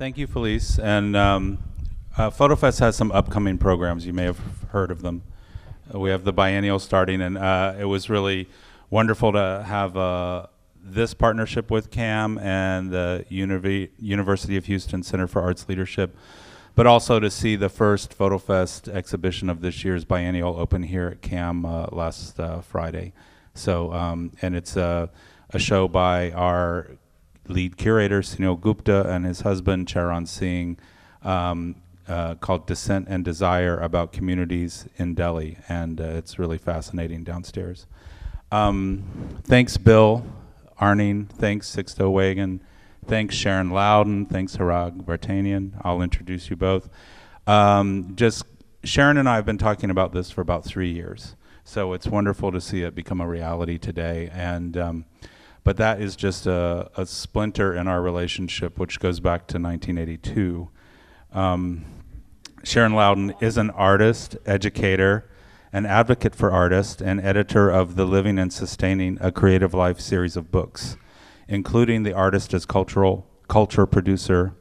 Thank you, Felice. And FotoFest has some upcoming programs. You may have heard of them. We have the Biennial starting, and it was really wonderful to have this partnership with CAM and the University of Houston Center for Arts Leadership, but also to see the first FotoFest exhibition of this year's Biennial open here at CAM last Friday. So, and it's a show by our lead curator, Sunil Gupta, and his husband, Charan Singh, called Descent and Desire, about communities in Delhi, and it's really fascinating downstairs. Thanks, Bill Arning. Thanks, Sixto Wagon. Thanks, Sharon Louden. Thanks, Hrag Vartanian. I'll introduce you both. Just Sharon and I have been talking about this for about 3 years, so it's wonderful to see it become a reality today. And but that is just a splinter in our relationship, which goes back to 1982. Sharon Louden is an artist, educator, an advocate for artists, and editor of the Living and Sustaining a Creative Life series of books, including The Artist as Culture Producer,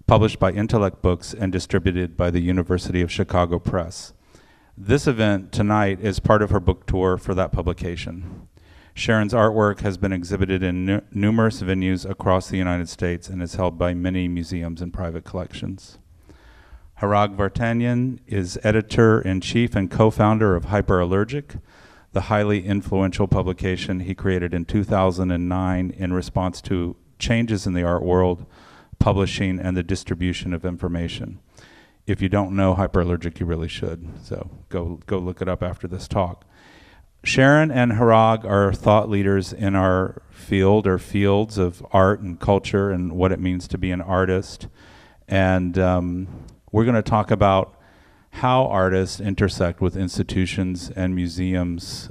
published by Intellect Books and distributed by the University of Chicago Press. This event tonight is part of her book tour for that publication. Sharon's artwork has been exhibited in numerous venues across the United States and is held by many museums and private collections. Hrag Vartanian is editor-in-chief and co-founder of Hyperallergic, the highly influential publication he created in 2009 in response to changes in the art world, publishing, and the distribution of information. If you don't know Hyperallergic, you really should, so go look it up after this talk. Sharon and Hrag are thought leaders in our field or fields of art and culture and what it means to be an artist. And we're going to talk about how artists intersect with institutions and museums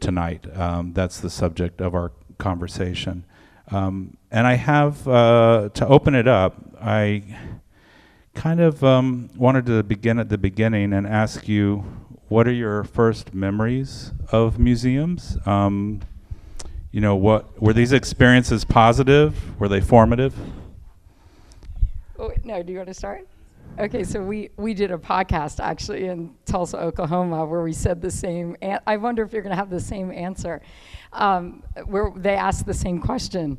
tonight. That's the subject of our conversation. And I have, to open it up, I kind of wanted to begin at the beginning and ask you, what are your first memories of museums? You know, what were these experiences positive? Were they formative? Oh, no, do you want to start? Okay, so we did a podcast actually in Tulsa, Oklahoma, where we said the same. I wonder if you're going to have the same answer. Where they asked the same question.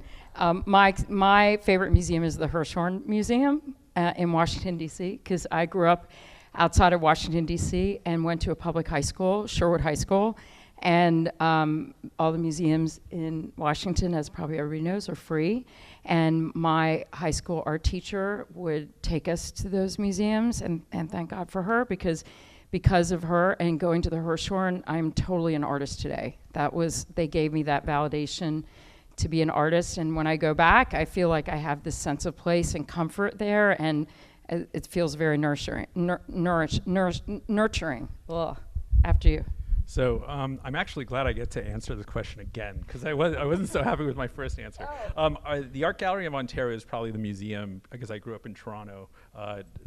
My favorite museum is the Hirshhorn Museum in Washington, D.C., because I grew up outside of Washington, D.C., and went to a public high school, Sherwood High School, and all the museums in Washington, as probably everybody knows, are free. And my high school art teacher would take us to those museums, and thank God for her, because of her and going to the Hirshhorn, I'm totally an artist today. They gave me that validation to be an artist, and when I go back, I feel like I have this sense of place and comfort there, and it feels very nurturing. Ugh. After you. So I'm actually glad I get to answer the question again, because I wasn't so happy with my first answer. The Art Gallery of Ontario is probably the museum, because I grew up in Toronto,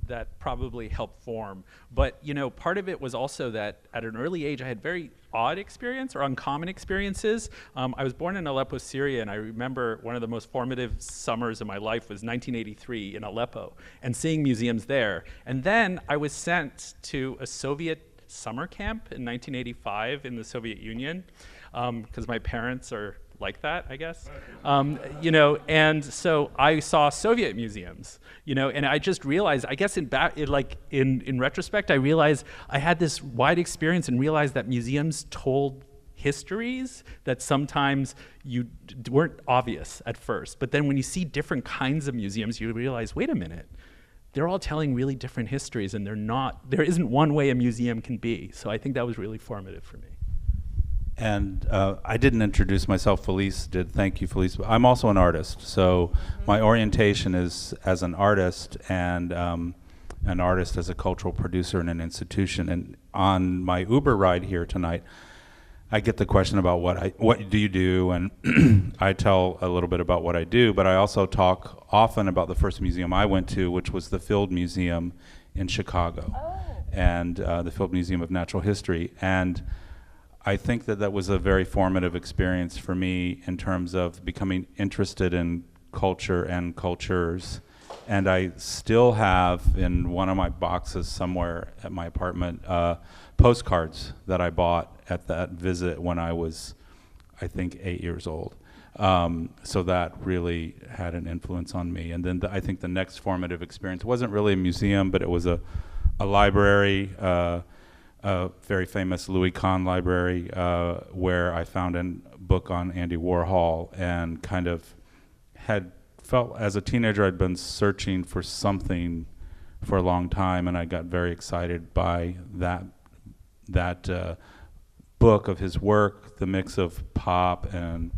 that probably helped form. But you know, part of it was also that at an early age I had very odd experience or uncommon experiences. I was born in Aleppo, Syria, and I remember one of the most formative summers of my life was 1983 in Aleppo, and seeing museums there. And then I was sent to a Soviet summer camp in 1985 in the Soviet Union, because my parents are like that, I guess. You know, and so I saw Soviet museums, you know, and I just realized, I guess in retrospect, I realized I had this wide experience and realized that museums told histories that sometimes weren't obvious at first. But then when you see different kinds of museums, you realize, wait a minute, they're all telling really different histories, and there isn't one way a museum can be. So I think that was really formative for me. And I didn't introduce myself, Felice did. Thank you, Felice. I'm also an artist, so my orientation is as an artist, and an artist as a cultural producer in an institution. And on my Uber ride here tonight, I get the question about what do you do, and I tell a little bit about what I do, but I also talk often about the first museum I went to, which was the Field Museum in Chicago, and the Field Museum of Natural History. And I think that was a very formative experience for me in terms of becoming interested in culture and cultures And I still have in one of my boxes somewhere at my apartment postcards that I bought at that visit when I was, I think, 8 years old. So that really had an influence on me. And then I think the next formative experience wasn't really a museum, but it was a library, a very famous Louis Kahn library, where I found a book on Andy Warhol and kind of had felt as a teenager I'd been searching for something for a long time, and I got very excited by that book of his work, the mix of pop and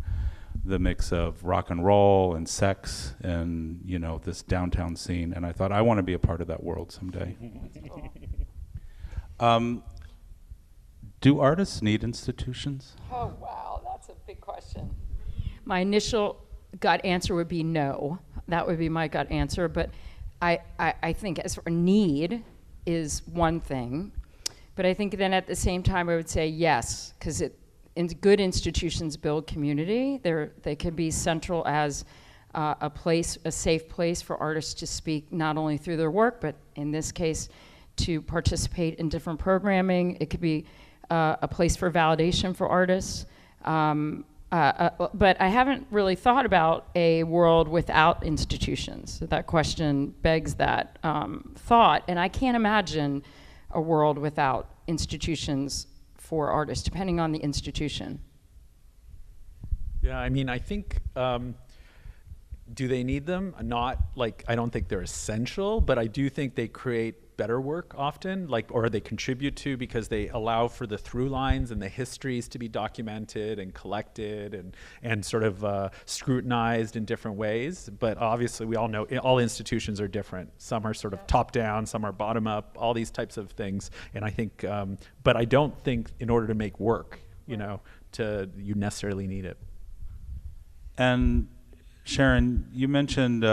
the mix of rock and roll and sex and, you know, this downtown scene. And I thought, I want to be a part of that world someday. Do artists need institutions? Oh, wow, that's a big question. My initial gut answer would be no. That would be my gut answer. But I think as for need is one thing. But I think then at the same time I would say yes, because good institutions build community. They can be central as a safe place for artists to speak not only through their work, but in this case, to participate in different programming. It could be a place for validation for artists. But I haven't really thought about a world without institutions. So that question begs that thought, and I can't imagine a world without institutions for artists, depending on the institution. Yeah, I mean, I think, do they need them? Not, like, I don't think they're essential, but I do think they create better work often, like, or they contribute to, because they allow for the through lines and the histories to be documented and collected and sort of scrutinized in different ways. But obviously we all know all institutions are different. Some are sort of top down, some are bottom up, all these types of things. And I think, but I don't think in order to make work, you know, you necessarily need it. And Sharon, you mentioned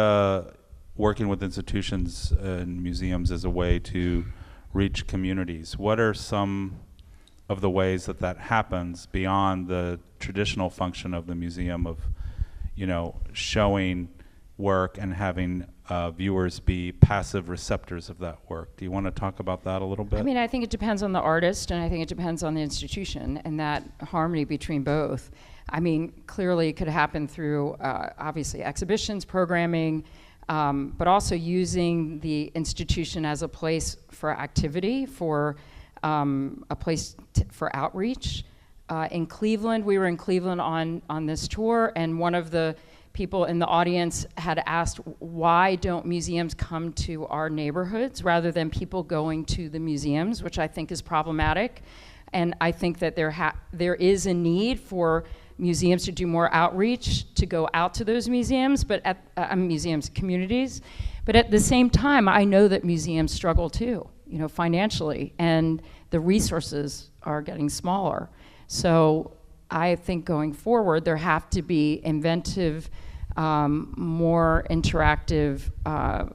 working with institutions and museums as a way to reach communities. What are some of the ways that happens beyond the traditional function of the museum of, you know, showing work and having viewers be passive receptors of that work? Do you want to talk about that a little bit? I mean, I think it depends on the artist, and I think it depends on the institution, and that harmony between both. I mean, clearly it could happen through, obviously, exhibitions, programming, but also using the institution as a place for activity, for a place for outreach. In Cleveland, we were in Cleveland on this tour, and one of the people in the audience had asked, why don't museums come to our neighborhoods rather than people going to the museums, which I think is problematic. And I think that there is a need for museums to do more outreach, to go out to those museums, but communities. But at the same time, I know that museums struggle too, you know, financially, and the resources are getting smaller. So I think going forward, there have to be inventive, more interactive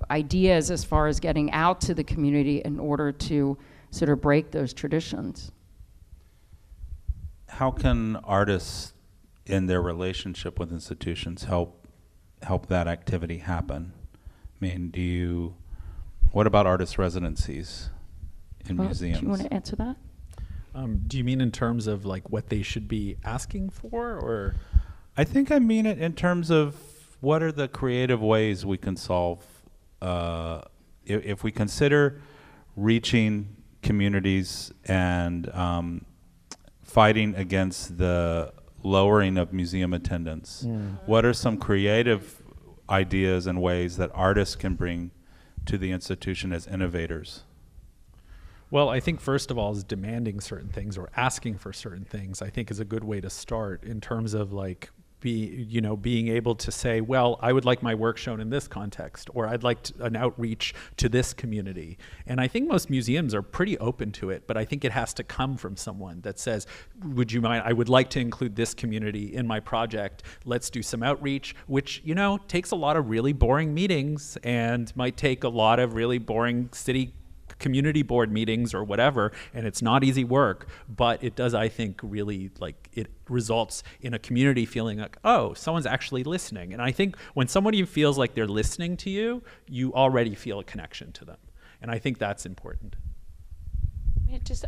ideas as far as getting out to the community in order to sort of break those traditions. How can artists in their relationship with institutions help that activity happen? I mean, what about artist residencies in museums? Do you want to answer that? Do you mean in terms of like what they should be asking for, or? I think I mean it in terms of what are the creative ways we can solve, if we consider reaching communities and fighting against the lowering of museum attendance. What are some creative ideas and ways that artists can bring to the institution as innovators? Well, I think first of all is demanding certain things or asking for certain things, I think is a good way to start in terms of like being able to say, well, I would like my work shown in this context, or I'd like an outreach to this community. And I think most museums are pretty open to it, but I think it has to come from someone that says, would you mind, I would like to include this community in my project. Let's do some outreach, which, you know, takes a lot of really boring meetings and might take a lot of really boring city community board meetings or whatever, and it's not easy work, but it does, I think, really, like, it results in a community feeling like, oh, someone's actually listening. And I think when somebody feels like they're listening to you, you already feel a connection to them. And I think that's important.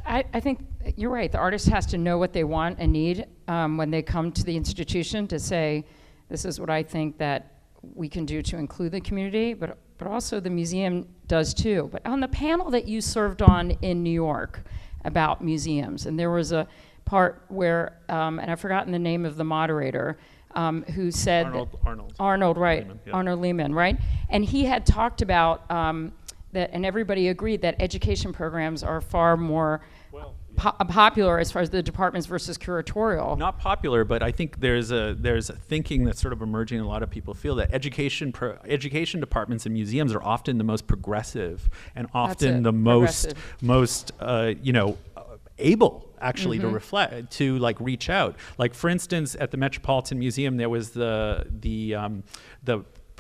I think you're right. The artist has to know what they want and need when they come to the institution to say, this is what I think that we can do to include the community, but also the museum does too. But on the panel that you served on in New York about museums, and there was a part where, and I've forgotten the name of the moderator, who said Arnold, right, Lehman, yeah. Arnold Lehman, right? And he had talked about that, and everybody agreed that education programs are far more popular as far as the departments versus curatorial. Not popular, but I think there's a thinking that's sort of emerging. A lot of people feel that education departments in museums are often the most progressive and often the most able actually to reflect, to like reach out. Like, for instance, at the Metropolitan Museum, there was the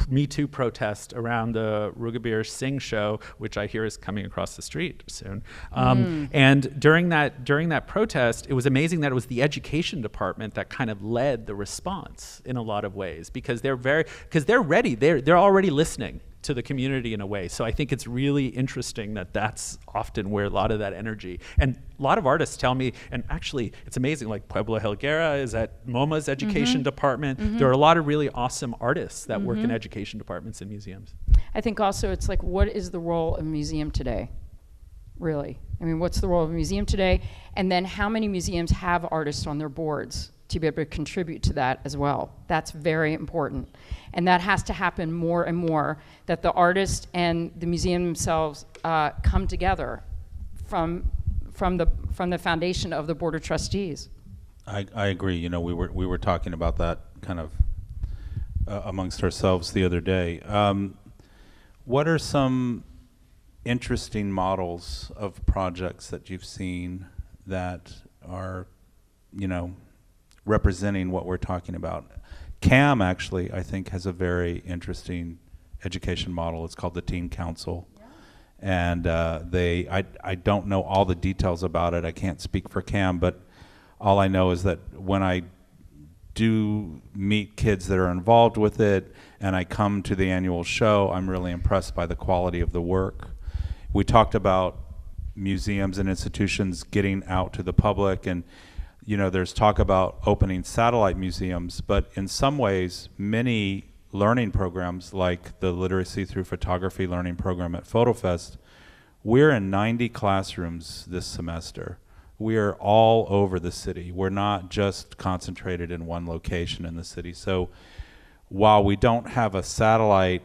Me Too protest around the Rugabir Singh show, which I hear is coming across the street soon. And during that protest, it was amazing that it was the education department that kind of led the response in a lot of ways, because they're ready. They're already listening to the community in a way. So I think it's really interesting that that's often where a lot of that energy, and a lot of artists tell me, and actually it's amazing, like Puebla Helguera is at MoMA's education department. There are a lot of really awesome artists that work in education departments in museums. I think also it's like, what is the role of a museum today? Really? I mean, what's the role of a museum today? And then how many museums have artists on their boards to be able to contribute to that as well? That's very important. And that has to happen more and more, that the artist and the museum themselves come together from the foundation of the Board of Trustees. I agree. You know, we were talking about that kind of amongst ourselves the other day. What are some interesting models of projects that you've seen that are, you know, representing what we're talking about? CAM actually, I think, has a very interesting education model. It's called the Teen Council. And I don't know all the details about it. I can't speak for CAM, but all I know is that when I do meet kids that are involved with it and I come to the annual show, I'm really impressed by the quality of the work. We talked about museums and institutions getting out to the public, and you know, there's talk about opening satellite museums, but in some ways, many learning programs like the Literacy Through Photography learning program at FotoFest, we're in 90 classrooms this semester. We're all over the city. We're not just concentrated in one location in the city. So while we don't have a satellite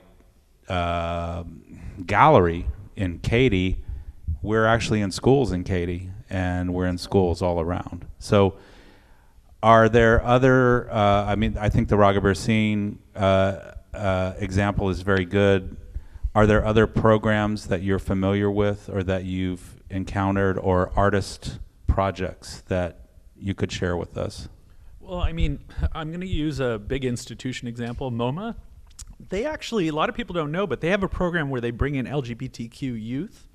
gallery in Katy, we're actually in schools in Katy, and we're in schools all around. So are there other, I mean, I think the Rugabir Singh example is very good. Are there other programs that you're familiar with or that you've encountered, or artist projects that you could share with us? Well, I mean, I'm going to use a big institution example, MoMA. They actually, a lot of people don't know, but they have a program where they bring in LGBTQ youth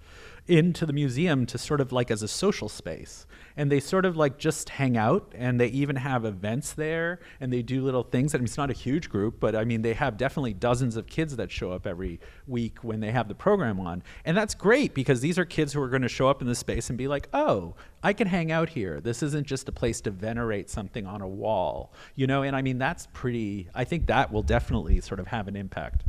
into the museum to sort of like as a social space, and they sort of like just hang out, and they even have events there, and they do little things. I mean, it's not a huge group, but I mean, they have definitely dozens of kids that show up every week when they have the program on, and that's great because these are kids who are going to show up in the space and be like, oh, I can hang out here. This isn't just a place to venerate something on a wall, you know. And I mean, that's pretty, I think that will definitely sort of have an impact.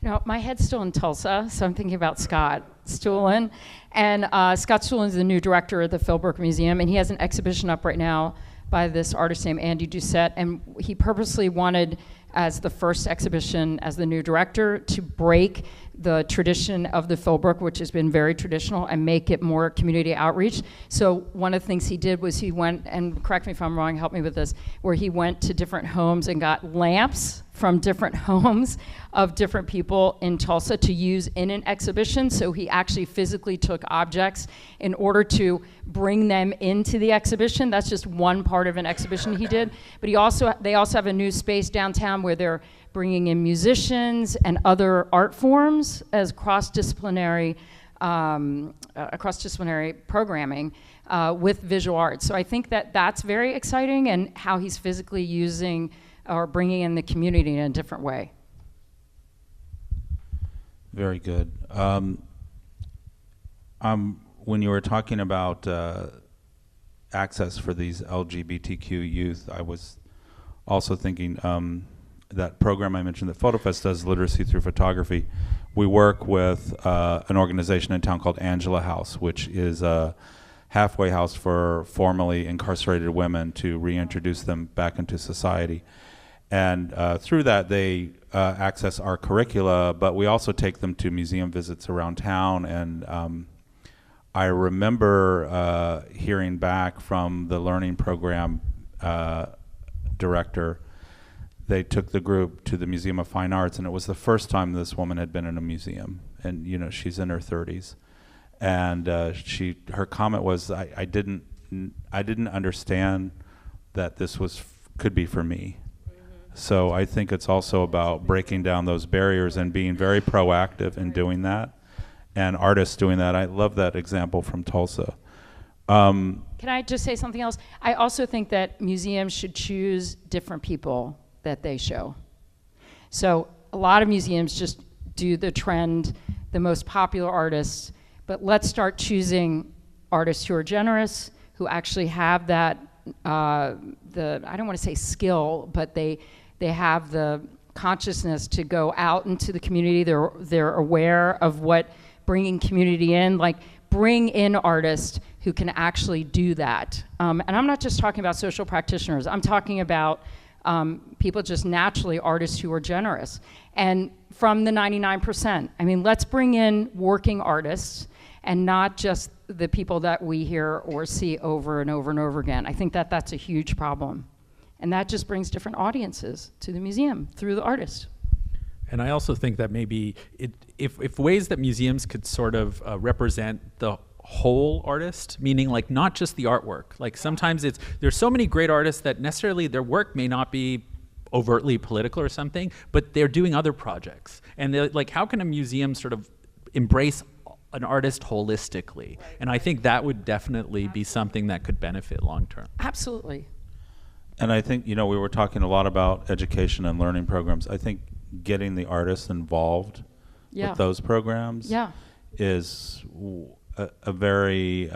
You know, my head's still in Tulsa, so I'm thinking about Scott Stuhlen. And Scott Stuhlen is the new director of the Philbrook Museum, and he has an exhibition up right now by this artist named Andy Doucette, and he purposely wanted, as the first exhibition as the new director, to break the tradition of the Philbrook, which has been very traditional, and make it more community outreach. So one of the things he did was he went, and correct me if I'm wrong, help me with this, where he went to different homes and got lamps from different homes of different people in Tulsa to use in an exhibition. So he actually physically took objects in order to bring them into the exhibition. That's just one part of an exhibition he did. But they also have a new space downtown where they're bringing in musicians and other art forms as cross-disciplinary cross-disciplinary programming with visual arts. So I think that that's very exciting, and how he's physically using or bringing in the community in a different way. Very good. When you were talking about access for these LGBTQ youth, I was also thinking that program I mentioned that FotoFest does, Literacy Through Photography. We work with an organization in town called Angela House, which is a halfway house for formerly incarcerated women to reintroduce them back into society. And through that, they access our curricula, but we also take them to museum visits around town. And I remember hearing back from the learning program director. They took the group to the Museum of Fine Arts, and it was the first time this woman had been in a museum. And you know, she's in her 30s, and her comment was, "I didn't understand that this could be for me." So I think it's also about breaking down those barriers and being very proactive in doing that, and artists doing that. I love that example from Tulsa. Can I just say something else? I also think that museums should choose different people that they show. So a lot of museums just do the trend, the most popular artists, but let's start choosing artists who are generous, who actually have that, I don't want to say skill, but they have the consciousness to go out into the community. They're aware of what bringing community in, like bring in artists who can actually do that. And I'm not just talking about social practitioners. I'm talking about people just naturally, artists who are generous. And from the 99%, I mean, let's bring in working artists and not just the people that we hear or see over and over and over again. I think that that's a huge problem. And that just brings different audiences to the museum through the artist. And I also think that maybe if ways that museums could sort of represent the whole artist, meaning like not just the artwork. Like sometimes there's so many great artists that necessarily their work may not be overtly political or something, but they're doing other projects. And they're like, how can a museum sort of embrace an artist holistically? And I think that would definitely be something that could benefit long term. Absolutely. And I think, you know, we were talking a lot about education and learning programs. I think getting the artists involved with those programs is a very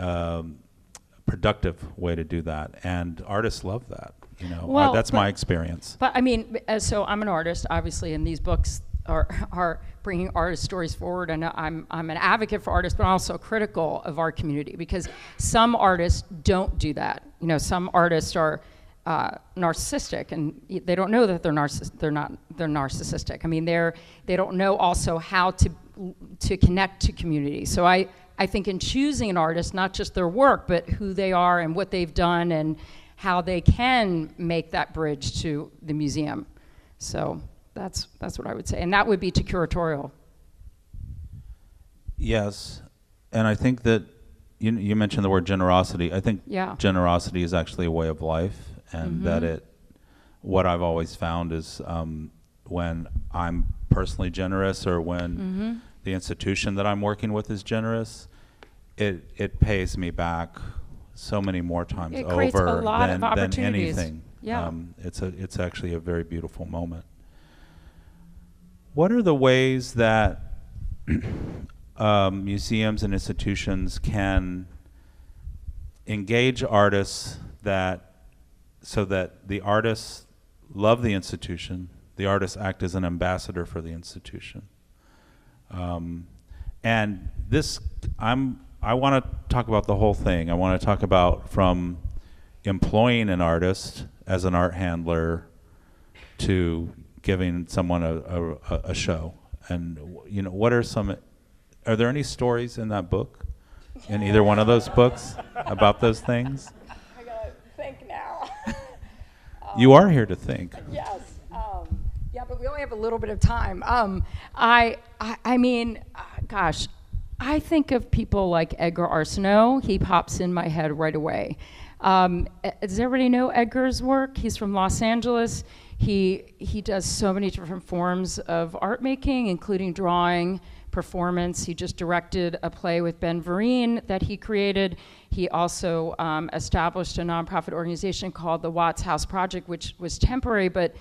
productive way to do that. And artists love that, you know. Well, that's my experience. But I mean, so I'm an artist, obviously, and these books are bringing artist stories forward, and I'm an advocate for artists, but I'm also critical of our community, because some artists don't do that. You know, some artists are narcissistic, and they don't know that they're narcissistic. I mean, they don't know also how to connect to community. So I think in choosing an artist, not just their work, but who they are and what they've done and how they can make that bridge to the museum. So that's what I would say, and that would be to curatorial. Yes, and I think that you mentioned the word generosity. I think generosity is actually a way of life. And that what I've always found is when I'm personally generous, or when the institution that I'm working with is generous, it pays me back so many more times over than anything. Yeah. It's actually a very beautiful moment. What are the ways that museums and institutions can engage artists so that the artists love the institution, the artists act as an ambassador for the institution? And this, I want to talk about the whole thing. I want to talk about from employing an artist as an art handler to giving someone a show. And you know, are there any stories in that book, in either one of those books, about those things? I gotta think now. You are here to think. Yes. Yeah, but we only have a little bit of time. I mean, gosh, I think of people like Edgar Aspinall. He pops in my head right away. Does everybody know Edgar's work? He's from Los Angeles. He does so many different forms of art making, including drawing, performance. He just directed a play with Ben Vereen that he created. He also established a nonprofit organization called the Watts House Project, which was temporary, but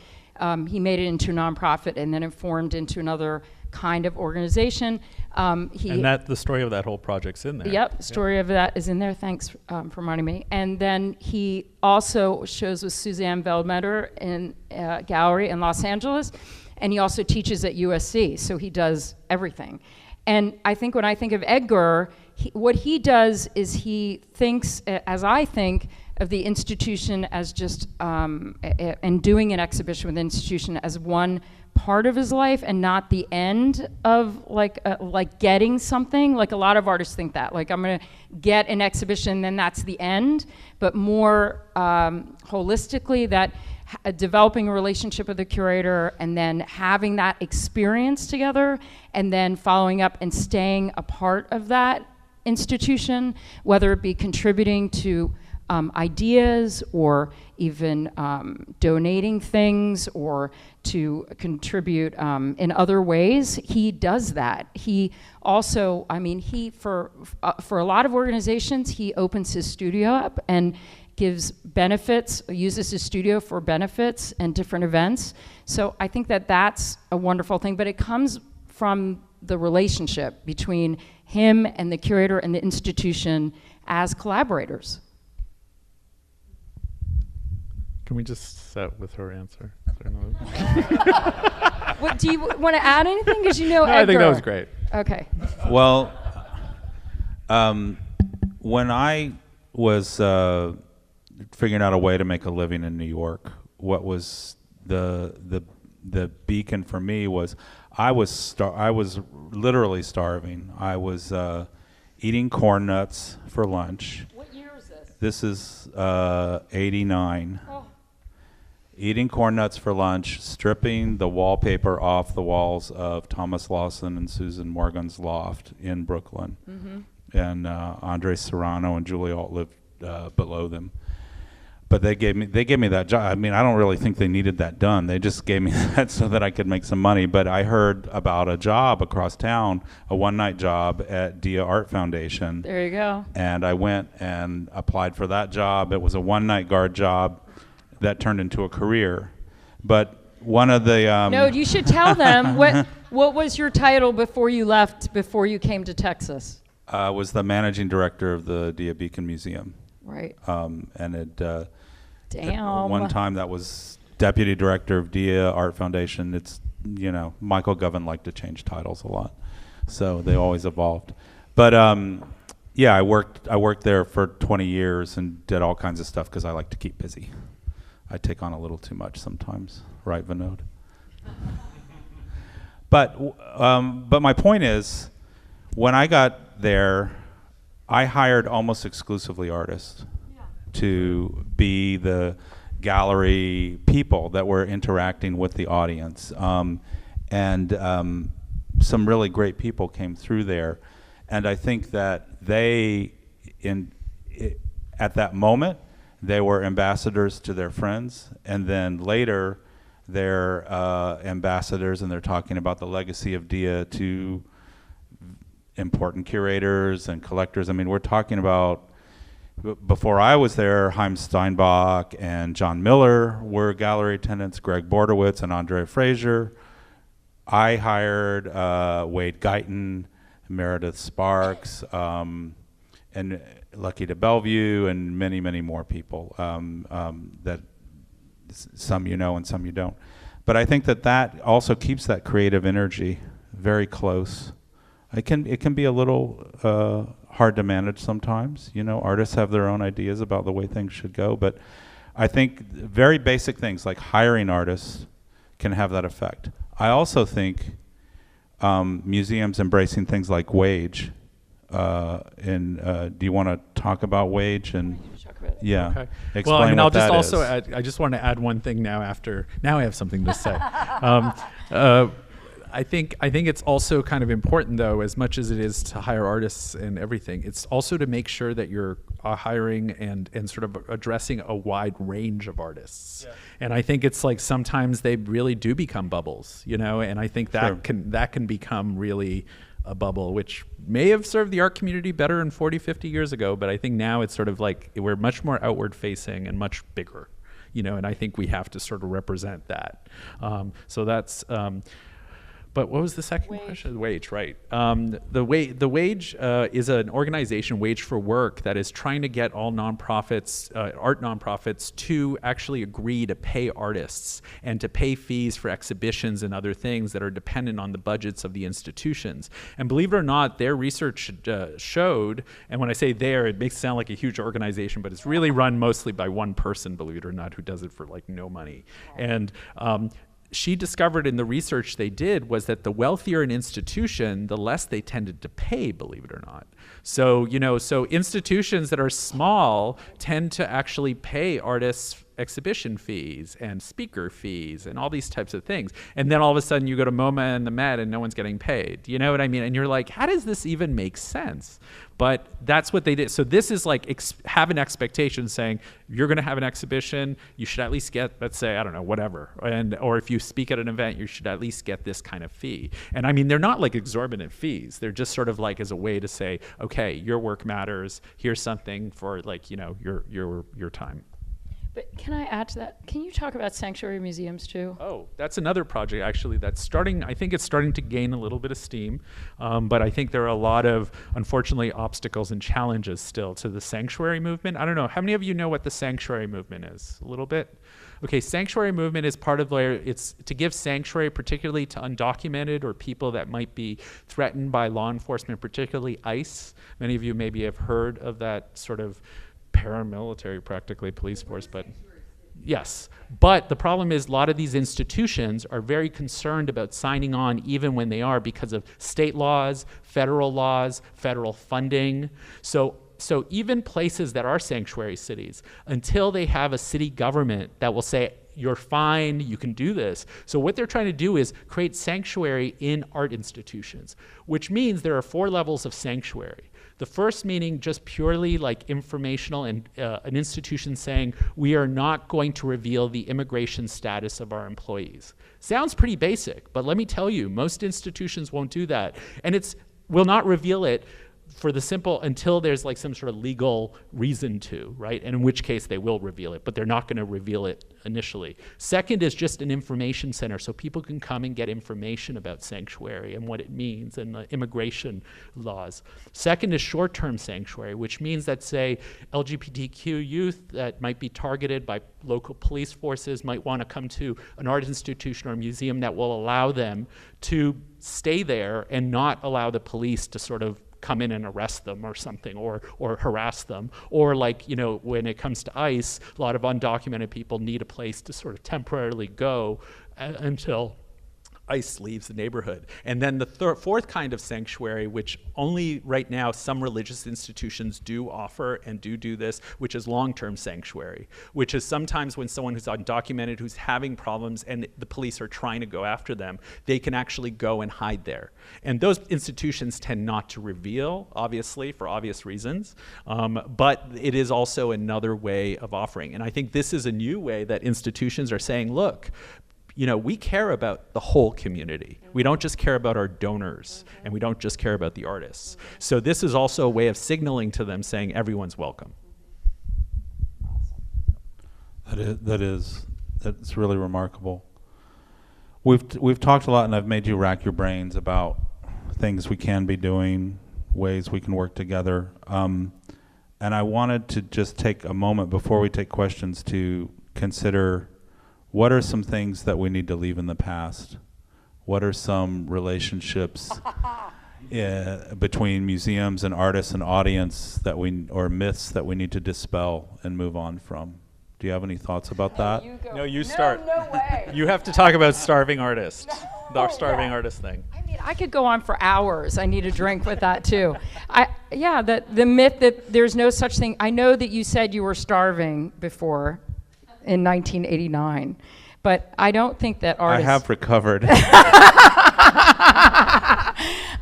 he made it into a nonprofit and then it formed into another kind of organization. And the story of that whole project's in there. Yep, story of that is in there. Thanks for reminding me. And then he also shows with Suzanne Veldmetter in a gallery in Los Angeles, and he also teaches at USC, so he does everything. And I think when I think of Edgar, what he does is he thinks, as I think, of the institution as just, and doing an exhibition with the institution as one part of his life and not the end of like getting something. Like a lot of artists think that, like I'm gonna get an exhibition, then that's the end, but more holistically that developing a relationship with the curator and then having that experience together and then following up and staying a part of that institution, whether it be contributing to ideas or even donating things or to contribute in other ways. He does that. He also, I mean, for a lot of organizations, he opens his studio up and gives benefits, uses his studio for benefits and different events. So I think that that's a wonderful thing, but it comes from the relationship between him and the curator and the institution as collaborators. Can we just set with her answer? What, do you want to add anything? Because you know no, Edgar. I think that was great. Okay. Well, when I was figuring out a way to make a living in New York, what was the beacon for me was I was literally starving. I was eating corn nuts for lunch. What year is this? This is 89. Oh. Eating corn nuts for lunch, stripping the wallpaper off the walls of Thomas Lawson and Susan Morgan's loft in Brooklyn. Mm-hmm. And Andre Serrano and Julie Alt lived below them. But they gave me that job. I mean, I don't really think they needed that done. They just gave me that so that I could make some money. But I heard about a job across town, a one-night job at Dia Art Foundation. There you go. And I went and applied for that job. It was a one-night guard job that turned into a career. But one of the... no, you should tell them. What was your title before you left, before you came to Texas? I was the managing director of the Dia Beacon Museum. Right. And it... Damn. At one time that was deputy director of Dia Art Foundation. It's, you know, Michael Govan liked to change titles a lot, so they always evolved. But yeah, I worked there for 20 years and did all kinds of stuff because I like to keep busy. I take on a little too much sometimes, right, Vinod? But my point is, when I got there, I hired almost exclusively artists to be the gallery people that were interacting with the audience. And some really great people came through there. And I think that at that moment, they were ambassadors to their friends. And then later, they're ambassadors and they're talking about the legacy of Dia to important curators and collectors. I mean, we're talking about, before I was there, Chaim Steinbach and John Miller were gallery attendants, Greg Bordowitz and Andre Frazier. I hired Wade Guyton, Meredith Sparks, and Lucky de Bellevue, and many, many more people that some you know and some you don't. But I think that also keeps that creative energy very close. It can be a little hard to manage sometimes. You know, artists have their own ideas about the way things should go, but I think very basic things like hiring artists can have that effect. I also think museums embracing things like wage. Do you want to talk about wage? And yeah, okay. Explain well, I mean, what I'll just that also is. add, I just want to add one thing now I have something to say. I think it's also kind of important, though, as much as it is to hire artists and everything, it's also to make sure that you're hiring and sort of addressing a wide range of artists. Yeah. And I think it's like sometimes they really do become bubbles, you know, and I think that Sure. can become really a bubble, which may have served the art community better in 40, 50 years ago, but I think now it's sort of like we're much more outward facing and much bigger, and I think we have to sort of represent that. So that's, but what was the second question? Wage, right. The Wage is an organization, Wage for Work, that is trying to get all nonprofits, art nonprofits, to actually agree to pay artists and to pay fees for exhibitions and other things that are dependent on the budgets of the institutions. And believe it or not, their research showed, and when I say there, it makes it sound like a huge organization, but it's really run mostly by one person, believe it or not, who does it for like no money. And she discovered in the research they did was that the wealthier an institution, the less they tended to pay, believe it or not. So, so institutions that are small tend to actually pay artists exhibition fees and speaker fees and all these types of things. And then all of a sudden you go to MoMA and the Met and no one's getting paid. You know what I mean? And you're like, how does this even make sense? But that's what they did. So this is like have an expectation saying you're going to have an exhibition, you should at least get, let's say, I don't know, whatever. Or if you speak at an event, you should at least get this kind of fee. And I mean, they're not like exorbitant fees. They're just sort of like as a way to say, okay, your work matters. Here's something for like, your time. But can I add to that? Can you talk about sanctuary museums too? Oh, that's another project actually that's starting. I think it's starting to gain a little bit of steam, but I think there are a lot of, unfortunately, obstacles and challenges still to the sanctuary movement. I don't know. How many of you know what the sanctuary movement is? A little bit? Okay, sanctuary movement is part of it's to give sanctuary particularly to undocumented or people that might be threatened by law enforcement, particularly ICE. Many of you maybe have heard of that sort of paramilitary, practically police force, but yes. But the problem is a lot of these institutions are very concerned about signing on even when they are because of state laws, federal funding. So even places that are sanctuary cities, until they have a city government that will say, you're fine, you can do this. So what they're trying to do is create sanctuary in art institutions, which means there are 4 levels of sanctuary. The first meaning just purely like informational and an institution saying, we are not going to reveal the immigration status of our employees. Sounds pretty basic, but let me tell you, most institutions won't do that. And will not reveal it for the simple until there's like some sort of legal reason to, right? And in which case they will reveal it, but they're not going to reveal it initially. Second is just an information center so people can come and get information about sanctuary and what it means and the immigration laws. Second is short-term sanctuary, which means that, say, LGBTQ youth that might be targeted by local police forces might want to come to an art institution or a museum that will allow them to stay there and not allow the police to sort of come in and arrest them or something, or harass them. Or like, when it comes to ICE, a lot of undocumented people need a place to sort of temporarily go until ICE leaves the neighborhood. And then the fourth kind of sanctuary, which only right now some religious institutions do offer and do this, which is long-term sanctuary, which is sometimes when someone who's undocumented, who's having problems and the police are trying to go after them, they can actually go and hide there. And those institutions tend not to reveal, obviously, for obvious reasons, but it is also another way of offering. And I think this is a new way that institutions are saying, look, we care about the whole community. We don't just care about our donors, and we don't just care about the artists. So this is also a way of signaling to them, saying everyone's welcome. That's really remarkable. We've talked a lot, and I've made you rack your brains about things we can be doing, ways we can work together. And I wanted to just take a moment before we take questions to consider, what are some things that we need to leave in the past? What are some relationships between museums and artists and audience or myths that we need to dispel and move on from? Do you have any thoughts about that? No, you start. No way. You have to talk about starving artists, the starving artist thing. I mean, I could go on for hours. I need a drink with that too. The myth that there's no such thing. I know that you said you were starving before, in 1989, but I don't think that artists... I have recovered.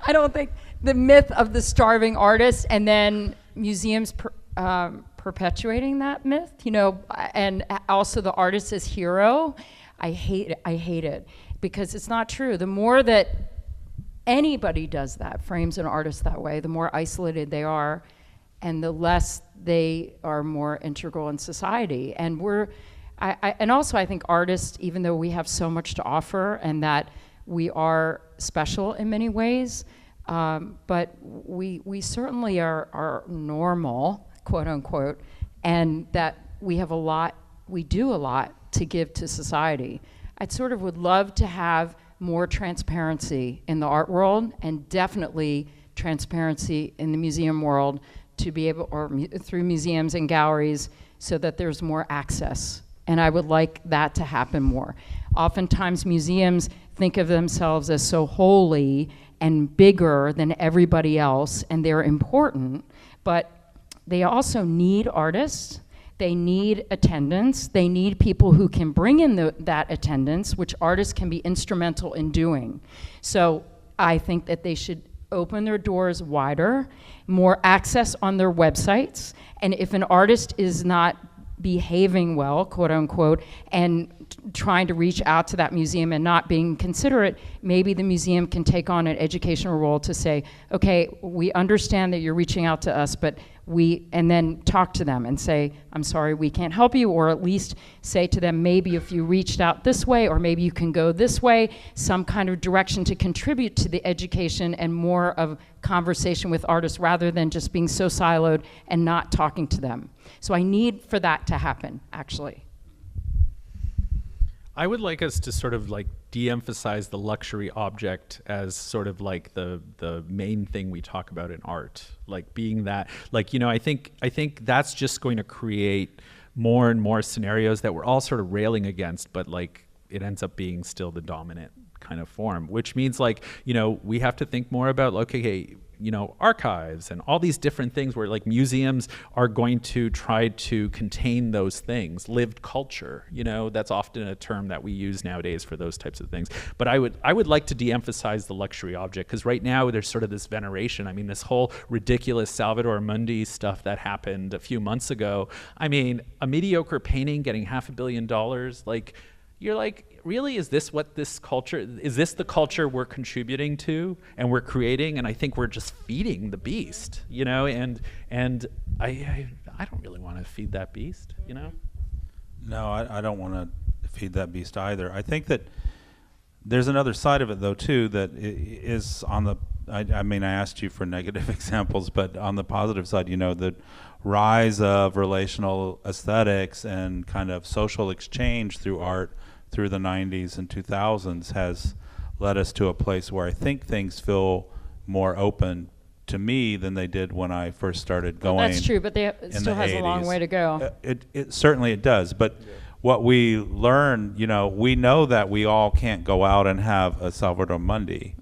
I don't think the myth of the starving artist and then museums perpetuating that myth, and also the artist as hero, I hate it because it's not true. The more that anybody does that, frames an artist that way, the more isolated they are and the less they are more integral in society. And and also I think artists, even though we have so much to offer and that we are special in many ways, but we certainly are normal, quote unquote, and that we do a lot to give to society. I sort of would love to have more transparency in the art world, and definitely transparency in the museum world, to be able, or through museums and galleries, so that there's more access. And I would like that to happen more. Oftentimes museums think of themselves as so holy and bigger than everybody else, and they're important, but they also need artists. They need attendance. They need people who can bring in that attendance, which artists can be instrumental in doing. So I think that they should open their doors wider, more access on their websites, and if an artist is not behaving well, quote unquote, and trying to reach out to that museum and not being considerate, maybe the museum can take on an educational role to say, okay, we understand that you're reaching out to us, but and then talk to them and say, I'm sorry, we can't help you, or at least say to them, maybe if you reached out this way, or maybe you can go this way, some kind of direction to contribute to the education and more of conversation with artists rather than just being so siloed and not talking to them. So I need for that to happen, actually. I would like us to sort of like de-emphasize the luxury object as sort of like the main thing we talk about in art, like being that, like, you know, I think that's just going to create more and more scenarios that we're all sort of railing against, but like it ends up being still the dominant kind of form, which means like, you know, we have to think more about, okay, you know, archives and all these different things where like museums are going to try to contain those things. Lived culture, you know, that's often a term that we use nowadays for those types of things. But I would like to de-emphasize the luxury object, because right now there's sort of this veneration. I mean, this whole ridiculous Salvador Mundi stuff that happened a few months ago. I mean, a mediocre painting getting $500 million, like, you're like, really, is this what this culture, is this the culture we're contributing to and we're creating? And I think we're just feeding the beast, you know, and I don't really want to feed that beast, you know? No, I don't want to feed that beast either. I think that there's another side of it, though, too, that is on the, I mean, I asked you for negative examples, but on the positive side, you know, the rise of relational aesthetics and kind of social exchange through art through the 90s and 2000s has led us to a place where I think things feel more open to me than they did when I first started going. Well, that's true, but it still has 80s. A long way to go. It certainly it does, but what we learn, you know, we know that we all can't go out and have a Salvador Mundi,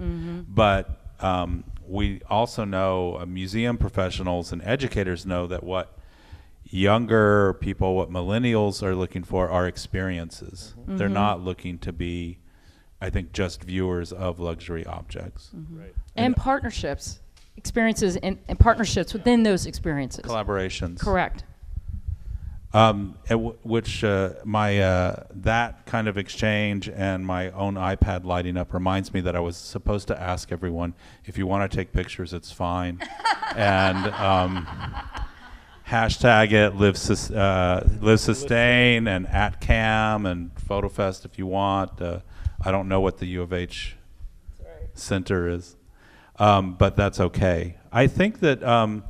but we also know, museum professionals and educators know that what younger people, what millennials are looking for are experiences. They're not looking to be, I think, just viewers of luxury objects. Right. And partnerships, experiences and partnerships within those experiences. Collaborations. Correct. Which that kind of exchange and my own iPad lighting up reminds me that I was supposed to ask everyone, if you want to take pictures, it's fine. And hashtag it, live sustain, and @cam and FotoFest if you want. I don't know what the U of H center is, but that's okay. I think that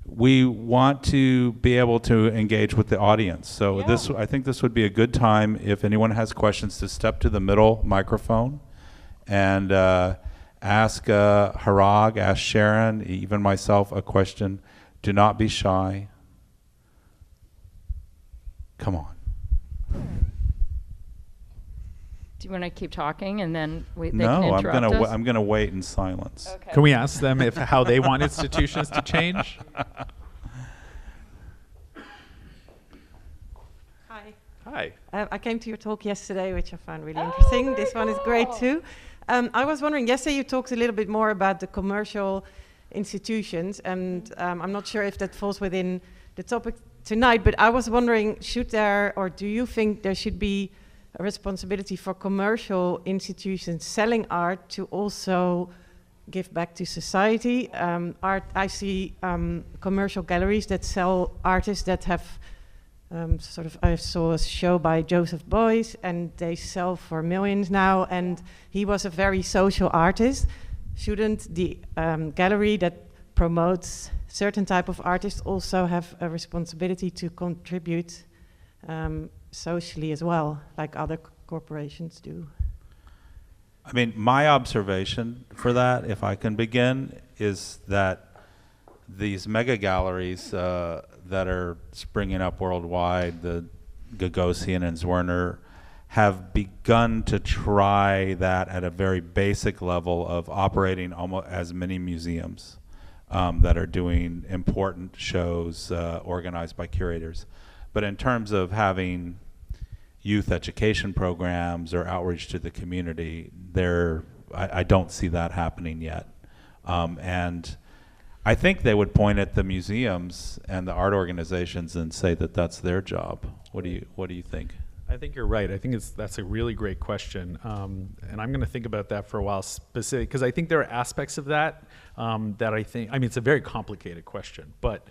we want to be able to engage with the audience. So I think this would be a good time, if anyone has questions, to step to the middle microphone and ask Hrag, ask Sharon, even myself, a question. Do not be shy. Come on. Do you want to keep talking and then they can No, interrupt us? I'm gonna wait in silence. Okay. Can we ask them how they want institutions to change? Hi. Hi. I came to your talk yesterday, which I found really interesting. This one is great too. I was wondering, yesterday you talked a little bit more about the commercial institutions, and I'm not sure if that falls within the topic tonight, but I was wondering, should there, or do you think there should be a responsibility for commercial institutions selling art to also give back to society. I see commercial galleries that sell artists that have I saw a show by Joseph Beuys, and they sell for millions now, and he was a very social artist. Shouldn't the gallery that promotes certain type of artists also have a responsibility to contribute socially as well, like other corporations do? I mean, my observation for that, if I can begin, is that these mega galleries that are springing up worldwide, the Gagosian and Zwirner, have begun to try that at a very basic level of operating almost as mini museums that are doing important shows organized by curators. But in terms of having youth education programs or outreach to the community, I don't see that happening yet. And I think they would point at the museums and the art organizations and say that that's their job. What do you think? I think you're right. I think that's a really great question, and I'm going to think about that for a while, specific, because I think there are aspects of that that I think. I mean, it's a very complicated question, but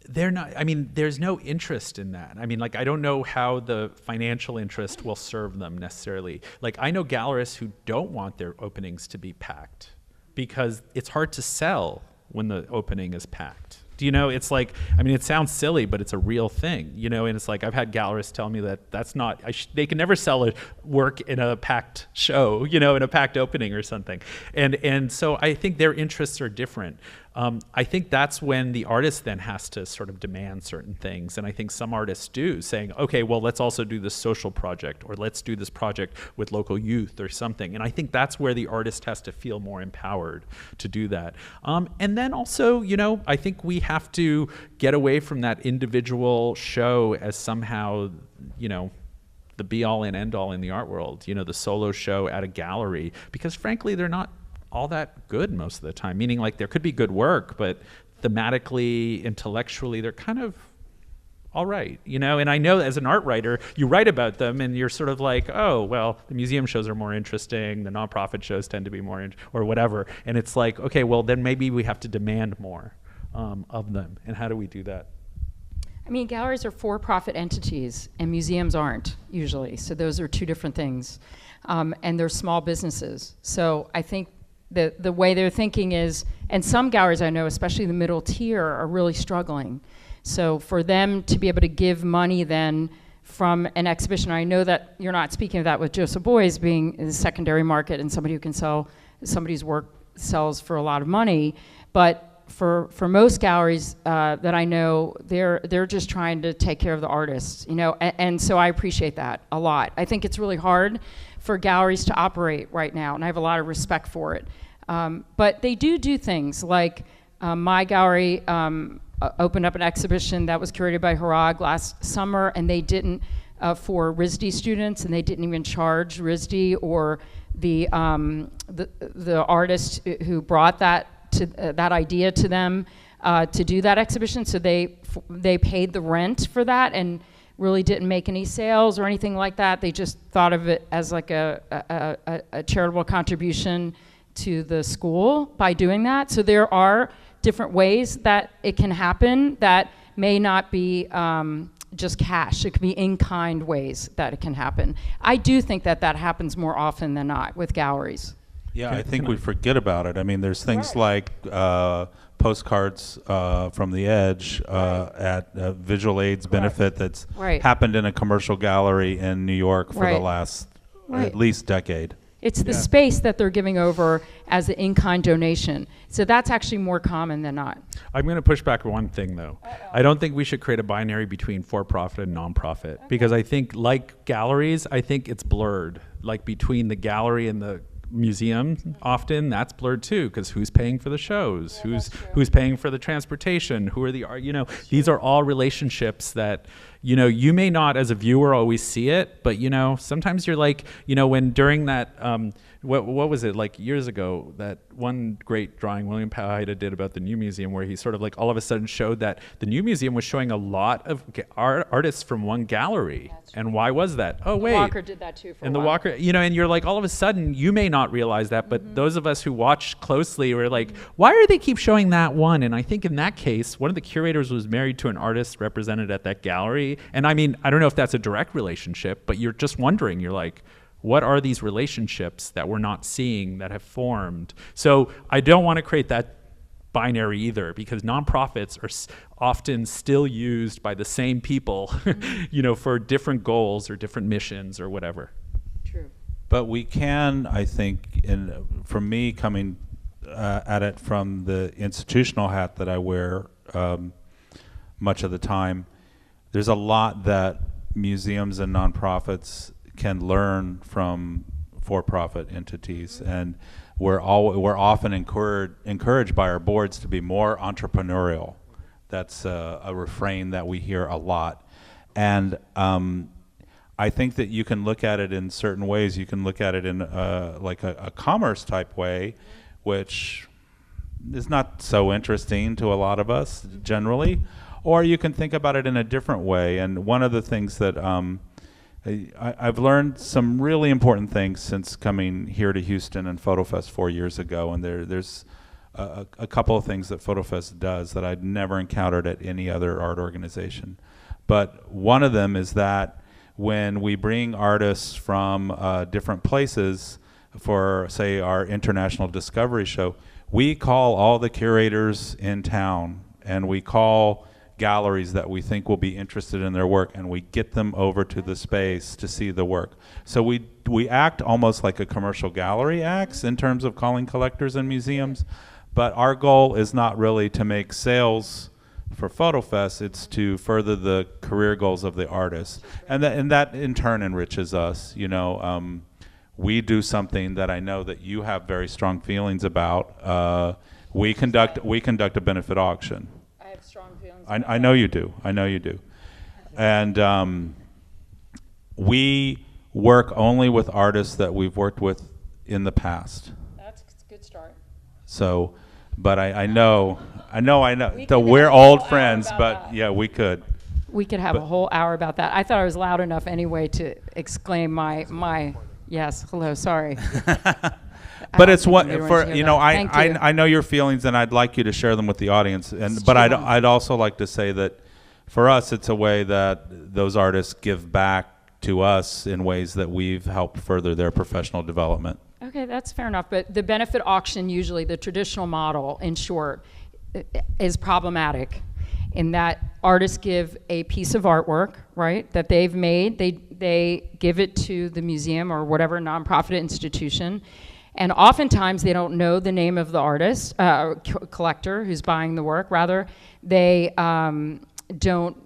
they're not. I mean, there's no interest in that. I mean, like, I don't know how the financial interest will serve them necessarily. Like, I know gallerists who don't want their openings to be packed because it's hard to sell when the opening is packed. Do you know, it's like, I mean, it sounds silly, but it's a real thing, you know, and it's like, I've had gallerists tell me that that's not, they can never sell a work in a packed show, you know, in a packed opening or something. And so I think their interests are different. I think that's when the artist then has to sort of demand certain things. And I think some artists do, saying, okay, well, let's also do this social project, or let's do this project with local youth or something. And I think that's where the artist has to feel more empowered to do that. And then also, you know, I think we have to get away from that individual show as somehow, you know, the be-all and end-all in the art world, you know, the solo show at a gallery, because frankly, they're not all that good most of the time, meaning like there could be good work, but thematically, intellectually, they're kind of all right, you know? And I know as an art writer, you write about them and you're sort of like, oh, well, the museum shows are more interesting, the nonprofit shows tend to be more, or whatever. And it's like, okay, well, then maybe we have to demand more of them. And how do we do that? I mean, galleries are for-profit entities, and museums aren't, usually. So those are two different things. And they're small businesses. So I think the way they're thinking is, and some galleries I know, especially the middle tier, are really struggling. So for them to be able to give money then from an exhibition, I know that you're not speaking of that with Joseph Beuys being in the secondary market and somebody who can sell, somebody's work sells for a lot of money, but for most galleries that I know, they're just trying to take care of the artists, you know, and so I appreciate that a lot. I think it's really hard for galleries to operate right now, and I have a lot of respect for it. But they do things like my gallery opened up an exhibition that was curated by Hrag last summer, and they didn't, for RISD students, and they didn't even charge RISD or the artist who brought that idea to them to do that exhibition. So they paid the rent for that and really didn't make any sales or anything like that. They just thought of it as like a charitable contribution to the school by doing that. So there are different ways that it can happen that may not be just cash. It could be in-kind ways that it can happen. I do think that happens more often than not with galleries. Yeah, I think we forget about it. I mean, there's things like postcards from the Edge at a visual aids benefit that's happened in a commercial gallery in New York for the last at least decade. It's the space that they're giving over as an in-kind donation. So that's actually more common than not. I'm going to push back one thing, though. I don't think we should create a binary between for-profit and non-profit, because I think, like galleries, I think it's blurred. Like between the gallery and the museum, often that's blurred too, because who's paying for the shows, who's paying for the transportation, who are the art, you know, these are all relationships that, you may not as a viewer always see it, but sometimes you're like, when during that what was it, like years ago, that one great drawing William Powhida did about the new museum, where he sort of like all of a sudden showed that the new museum was showing a lot of artists from one gallery. And why was that? Oh, wait. Walker did that too for a while. Walker, and you're like, all of a sudden, you may not realize that, but those of us who watch closely were like, why do they keep showing that one? And I think in that case, one of the curators was married to an artist represented at that gallery. And I mean, I don't know if that's a direct relationship, but you're just wondering, you're like, what are these relationships that we're not seeing that have formed? So I don't want to create that binary either, because nonprofits are often still used by the same people, for different goals or different missions or whatever. True. But we can, I think, for me coming at it from the institutional hat that I wear much of the time, there's a lot that museums and nonprofits can learn from for-profit entities, and we're often encouraged by our boards to be more entrepreneurial. That's a refrain that we hear a lot, and I think that you can look at it in certain ways. You can look at it in like a commerce type way, which is not so interesting to a lot of us generally, or you can think about it in a different way. And one of the things that I've learned some really important things since coming here to Houston and FotoFest 4 years ago, and there's a couple of things that FotoFest does that I'd never encountered at any other art organization. But one of them is that when we bring artists from different places for, say, our International Discovery Show, we call all the curators in town, and we call galleries that we think will be interested in their work, and we get them over to the space to see the work. So we act almost like a commercial gallery acts in terms of calling collectors and museums, but our goal is not really to make sales for FotoFest, it's to further the career goals of the artists. And that in turn enriches us. We do something that I know that you have very strong feelings about. We conduct a benefit auction. I have strong feelings. I know you do. I know you do. And we work only with artists that we've worked with in the past. That's a good start. So, but I know. So We we're could have a old whole friends, hour but about that. yeah, we could. We could have a whole hour about that. I thought I was loud enough anyway to exclaim my yes, hello, sorry. But it's what Everyone's for here, you know. though. Thank you. I know your feelings, and I'd like you to share them with the audience. But I'd also like to say that for us, it's a way that those artists give back to us in ways that we've helped further their professional development. Okay, that's fair enough. But the benefit auction, usually the traditional model, in short, is problematic in that artists give a piece of artwork, right, that they've made. They give it to the museum or whatever nonprofit institution. And oftentimes they don't know the name of the artist, collector who's buying the work. Rather, they don't,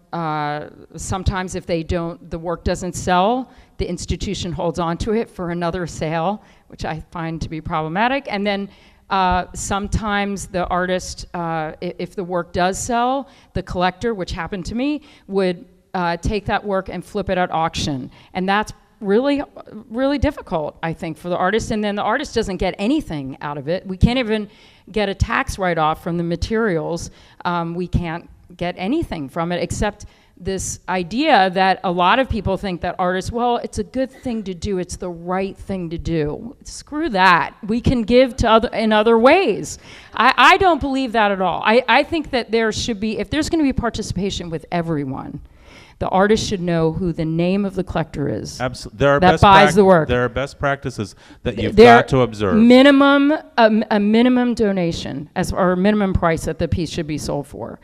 sometimes if the work doesn't sell, the institution holds on to it for another sale, which I find to be problematic. And then sometimes the artist, if the work does sell, the collector, which happened to me, would take that work and flip it at auction. And that's really, really difficult, I think, for the artist. And then the artist doesn't get anything out of it. We can't even get a tax write-off from the materials. We can't get anything from it except this idea that a lot of people think that artists, well, it's a good thing to do, it's the right thing to do. Screw that. We can give to in other ways. I don't believe that at all. I think that there should be, if there's going to be participation with everyone, the artist should know who the name of the collector is. Absolutely. There are that buys the work. There are best practices that you've got to observe. Minimum, a minimum donation, or a minimum price that the piece should be sold for.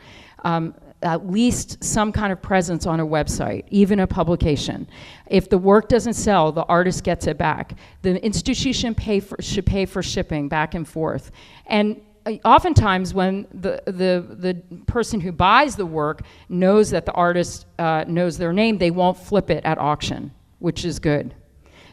At least some kind of presence on a website, even a publication. If the work doesn't sell, the artist gets it back. The institution should pay for shipping back and forth. And oftentimes when the person who buys the work knows that the artist knows their name, they won't flip it at auction, which is good.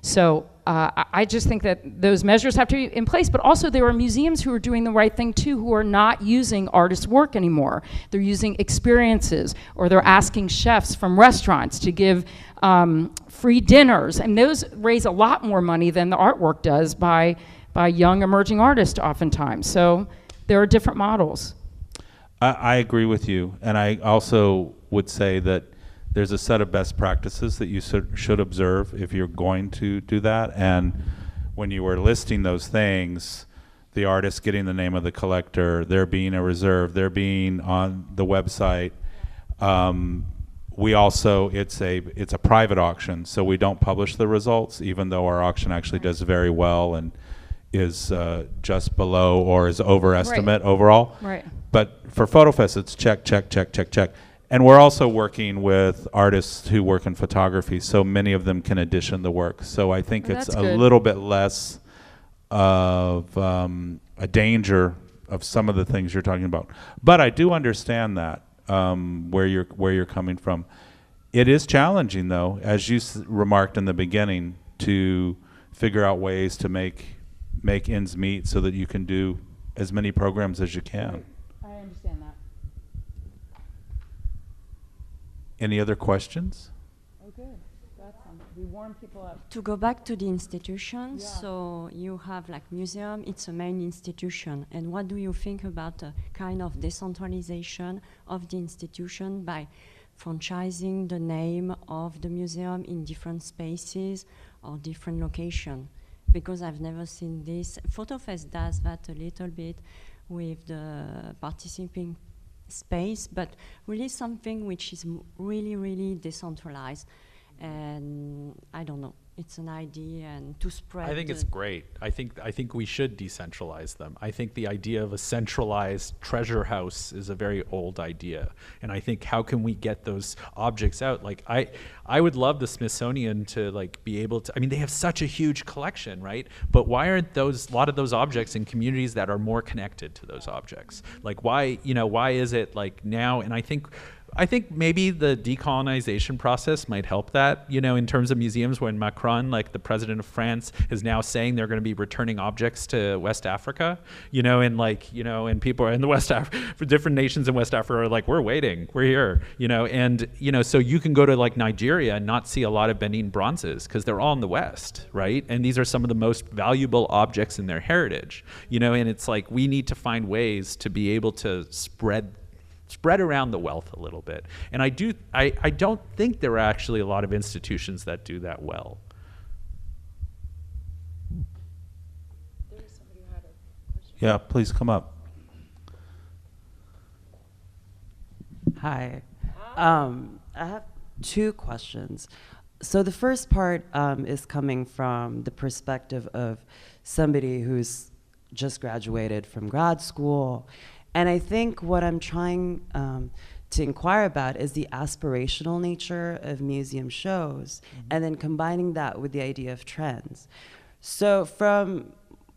So I just think that those measures have to be in place, but also there are museums who are doing the right thing too, who are not using artist work anymore. They're using experiences, or they're asking chefs from restaurants to give free dinners, and those raise a lot more money than the artwork does by young emerging artists oftentimes. So there are different models. I agree with you, and I also would say that there's a set of best practices that you should observe if you're going to do that. And when you were listing those things, the artist getting the name of the collector, there being a reserve, there being on the website. We also, it's a private auction, so we don't publish the results, even though our auction actually does very well and is just below or is overestimate overall. Right. But for FotoFest, it's check, check, check, check, check. And we're also working with artists who work in photography, so many of them can edition the work. So I think it's a little bit less of a danger of some of the things you're talking about. But I do understand that, where you're coming from. It is challenging, though, as you remarked in the beginning, to figure out ways to make ends meet so that you can do as many programs as you can. I understand that. Any other questions? Oh, good. That's we warm people up. To go back to the institution, Yeah. so you have like museum, it's a main institution. And what do you think about a kind of decentralization of the institution by franchising the name of the museum in different spaces or different location? Because I've never seen this. FotoFest does that a little bit with the participating space, but really something which is really, really decentralized. And I don't know, it's an idea and to spread. I think it's great. I think we should decentralize them. I think the idea of a centralized treasure house is a very old idea. And I think how can we get those objects out? Like I would love the Smithsonian to like be able to, I mean, they have such a huge collection, right? But why aren't a lot of those objects in communities that are more connected to those objects? Like why is it like now? And I think maybe the decolonization process might help that, in terms of museums, when Macron, like the president of France, is now saying they're going to be returning objects to West Africa, and people in the West Africa, for different nations in West Africa are like, we're waiting, we're here, so you can go to like Nigeria and not see a lot of Benin bronzes because they're all in the West, right? And these are some of the most valuable objects in their heritage, and it's like, we need to find ways to be able to spread around the wealth a little bit. And I don't think there are actually a lot of institutions that do that well. Yeah, please come up. Hi. I have two questions. So the first part is coming from the perspective of somebody who's just graduated from grad school. And I think what I'm trying to inquire about is the aspirational nature of museum shows, and then combining that with the idea of trends. So from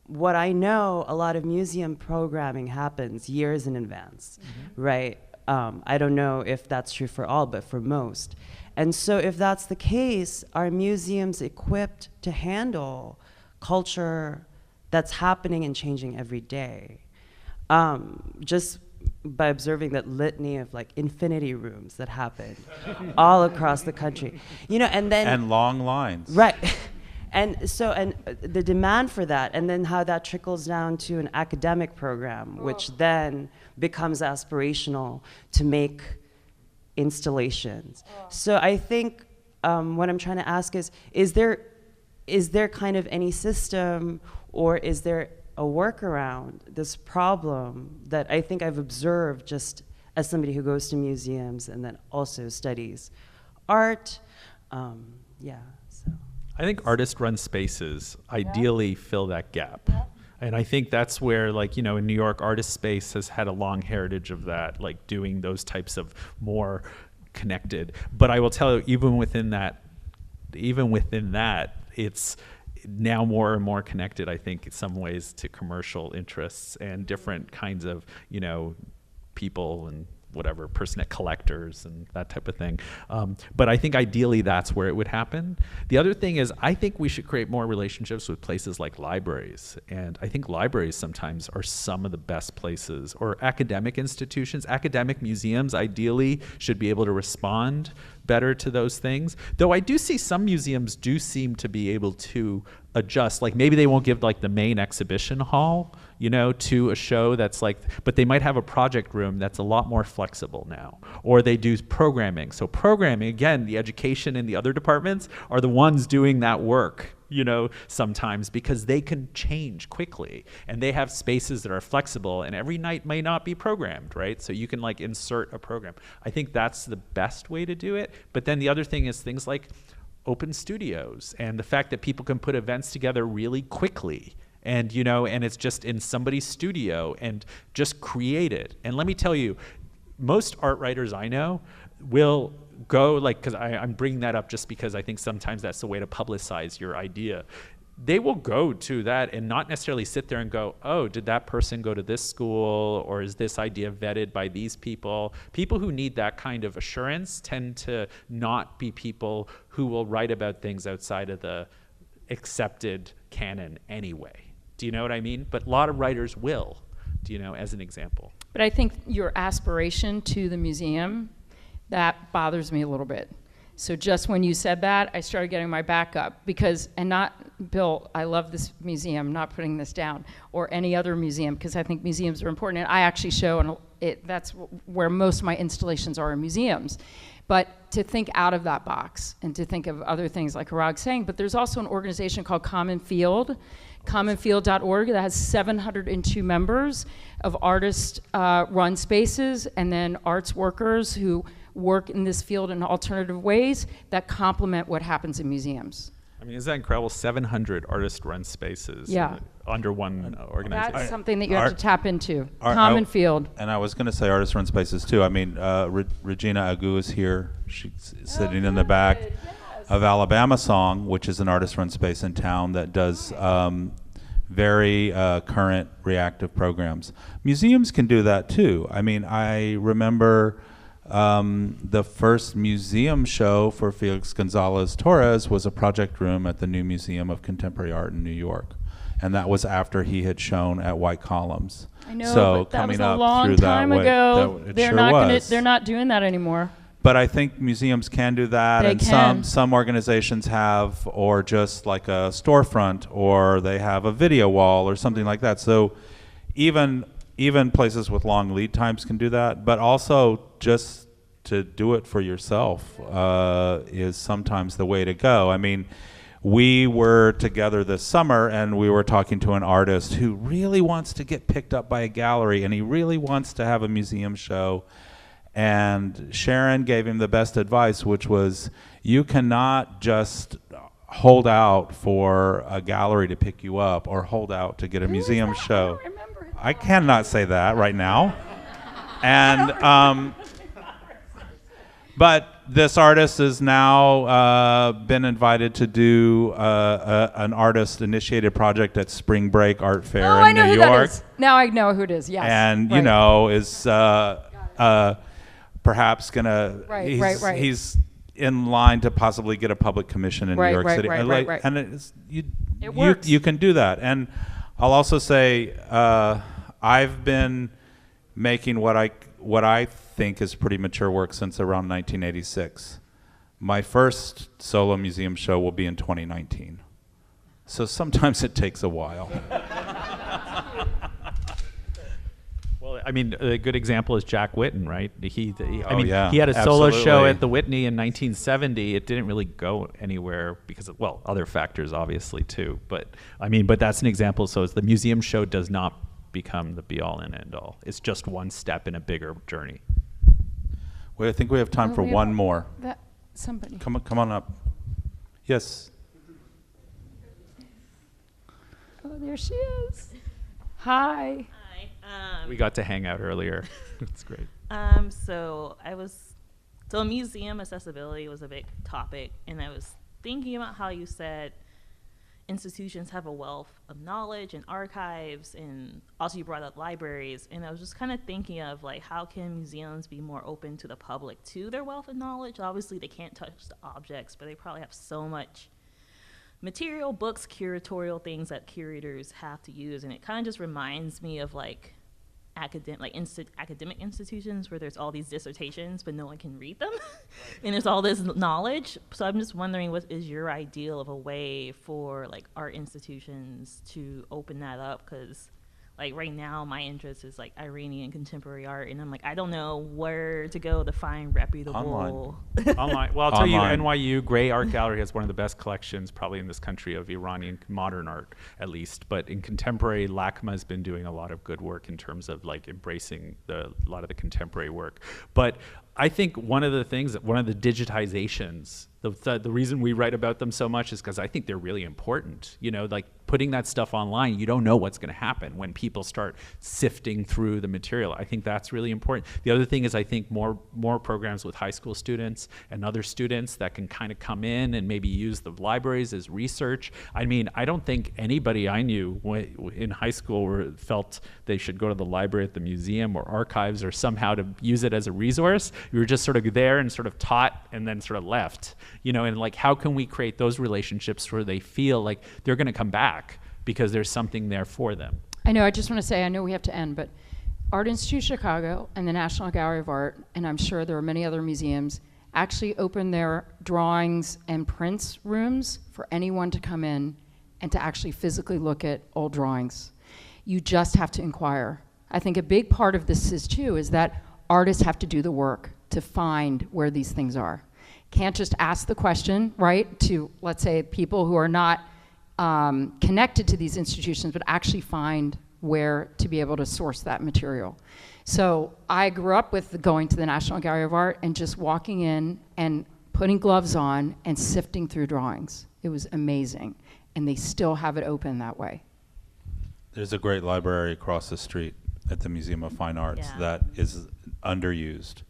what I know, a lot of museum programming happens years in advance, right? I don't know if that's true for all, but for most. And so if that's the case, are museums equipped to handle culture that's happening and changing every day? Just by observing that litany of like infinity rooms that happen all across the country, and long lines, right? And the demand for that, and then how that trickles down to an academic program, which then becomes aspirational to make installations. So I think what I'm trying to ask is there kind of any system, or is there a workaround this problem that I think I've observed just as somebody who goes to museums and then also studies art? So I think artist-run spaces ideally fill that gap. And I think that's where, like, in New York, Artist Space has had a long heritage of that, like doing those types of more connected. But I will tell you, even within that, it's now more and more connected, I think, in some ways to commercial interests and different kinds of, people and whatever, person at collectors and that type of thing. But I think ideally that's where it would happen. The other thing is I think we should create more relationships with places like libraries. And I think libraries sometimes are some of the best places, or academic institutions. Academic museums ideally should be able to respond better to those things. Though I do see some museums do seem to be able to adjust. Like maybe they won't give like the main exhibition hall, you know, to a show that's like, but they might have a project room that's a lot more flexible now. Or they do programming. So programming, again, the education and the other departments are the ones doing that work, you know, sometimes, because they can change quickly and they have spaces that are flexible, and every night may not be programmed, right? So you can like insert a program. I think that's the best way to do it. But then the other thing is things like open studios and the fact that people can put events together really quickly, and you know, and it's just in somebody's studio and just create it. And let me tell you, most art writers I know will go, like, because I'm bringing that up just because I think sometimes that's the way to publicize your idea. They will go to that and not necessarily sit there and go, oh, did that person go to this school, or is this idea vetted by these people? People who need that kind of assurance tend to not be people who will write about things outside of the accepted canon anyway. Do you know what I mean? But a lot of writers will, do you know, as an example. But I think your aspiration to the museum, that bothers me a little bit. So just when you said that, I started getting my back up because, and not, Bill, I love this museum, not putting this down, or any other museum, because I think museums are important. And I actually show, and that's where most of my installations are in museums. But to think out of that box and to think of other things like Hrag's saying, but there's also an organization called Common Field, commonfield.org, that has 702 members of artist-run spaces, and then arts workers who work in this field in alternative ways that complement what happens in museums. I mean, isn't that incredible? 700 artist-run spaces under one organization. That's something that you have to tap into. Common Field. And I was going to say artist-run spaces too. I mean, Regina Agu is here. She's sitting in the back of Alabama Song, which is an artist-run space in town that does very current reactive programs. Museums can do that too. I mean, I remember the first museum show for Felix Gonzalez Torres was a project room at the New Museum of Contemporary Art in New York. And that was after he had shown at White Columns. I know, so but that coming was a up long through time that ago. Way, They're not doing that anymore. But I think museums can do that, They and can. some organizations have, or just like a storefront, or they have a video wall or something like that. So even places with long lead times can do that, but also just to do it for yourself is sometimes the way to go. I mean, we were together this summer and we were talking to an artist who really wants to get picked up by a gallery, and he really wants to have a museum show. And Sharon gave him the best advice, which was, you cannot just hold out for a gallery to pick you up or hold out to get a museum show. I cannot say that right now. And but this artist has now been invited to do an artist-initiated project at Spring Break Art Fair in New York. That is. Now I know who it is, yes. And, you know, is perhaps gonna, he's in line to possibly get a public commission in New York City. Right. And it works. You can do that. And I'll also say, I've been making what I think is pretty mature work since around 1986. My first solo museum show will be in 2019. So sometimes it takes a while. Well, I mean, a good example is Jack Whitten, right? He yeah, he had a solo absolutely. show at the Whitney in 1970. It didn't really go anywhere because of, well, other factors obviously too. But I mean, but that's an example. So the museum show does not become the be-all and end-all. It's just one step in a bigger journey. Well, I think we have time for one more. Somebody. Come on up. Yes. Oh, there she is. Hi. We got to hang out earlier. It's great. So museum accessibility was a big topic, and I was thinking about how you said institutions have a wealth of knowledge and archives, and also you brought up libraries, and I was just kind of thinking of like, how can museums be more open to the public to their wealth of knowledge? Obviously they can't touch the objects, but they probably have so much material, books, curatorial things that curators have to use, and it kind of just reminds me of like academic institutions where there's all these dissertations but no one can read them and there's all this knowledge. So I'm just wondering, what is your ideal of a way for like art institutions to open that up? Because like right now my interest is like Iranian contemporary art, and I'm like, I don't know where to go to find reputable online. Well, I'll tell you, NYU Gray Art Gallery has one of the best collections probably in this country of Iranian modern art, at least. But in contemporary, LACMA has been doing a lot of good work in terms of like embracing a lot of the contemporary work. But I think one of the digitizations, the reason we write about them so much is because I think they're really important. You know, like putting that stuff online, you don't know what's going to happen when people start sifting through the material. I think that's really important. The other thing is I think more programs with high school students and other students that can kind of come in and maybe use the libraries as research. I mean, I don't think anybody I knew in high school felt they should go to the library at the museum or archives or somehow to use it as a resource. You were just sort of there and sort of taught and then sort of left, you know, and like, how can we create those relationships where they feel like they're going to come back because there's something there for them? I know, I just want to say, I know we have to end, but Art Institute Chicago and the National Gallery of Art, and I'm sure there are many other museums, actually open their drawings and prints rooms for anyone to come in and to actually physically look at old drawings. You just have to inquire. I think a big part of this is too, is that artists have to do the work to find where these things are. Can't just ask the question, right, to, let's say, people who are not connected to these institutions, but actually find where to be able to source that material. So I grew up with going to the National Gallery of Art and just walking in and putting gloves on and sifting through drawings. It was amazing. And they still have it open that way. There's a great library across the street at the Museum of Fine Arts that is underused,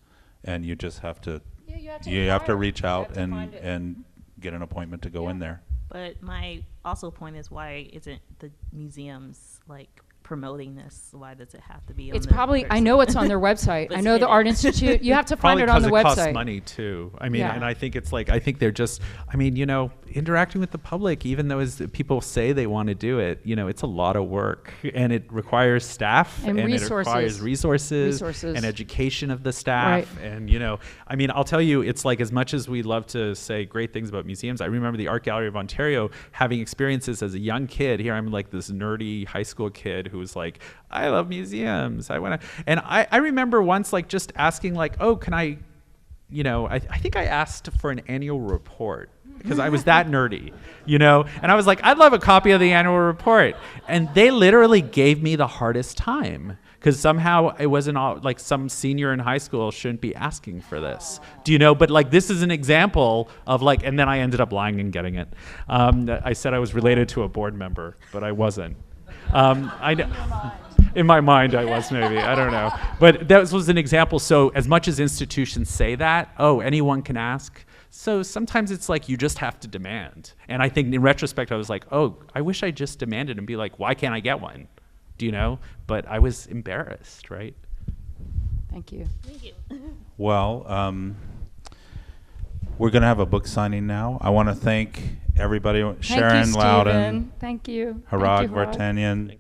and you just have to you have to reach out and get an appointment to go in there. But my also point is, why isn't the museums like promoting this? Why does it have to be on It's probably, I know it's on their website. I know the Art Institute, you have to find it on the website. Probably because it costs money too. I mean, and I think it's like, I think they're just, I mean, you know, interacting with the public, even though as people say they want to do it, you know, it's a lot of work, and it requires staff and it requires resources and education of the staff. Right. And, you know, I mean, I'll tell you, it's like, as much as we love to say great things about museums, I remember the Art Gallery of Ontario having experiences as a young kid. Here I'm like this nerdy high school kid who was like, I love museums. I want to, and I remember once like just asking like, oh, can I, you know, I think I asked for an annual report because I was that nerdy, you know, and I was like, I'd love a copy of the annual report. And they literally gave me the hardest time because somehow it wasn't all like some senior in high school shouldn't be asking for this. Do you know? But like, this is an example of like, and then I ended up lying and getting it. I said I was related to a board member, but I wasn't. In my mind I was, maybe, I don't know. But that was an example. So as much as institutions say that, oh, anyone can ask, so sometimes it's like you just have to demand. And I think in retrospect I was like, oh, I wish I just demanded and be like, why can't I get one? Do you know? But I was embarrassed, right? Thank you. Thank you. Well, we're going to have a book signing now. I want to thank everybody. Sharon Louden. Thank you. Hrag Vartanian.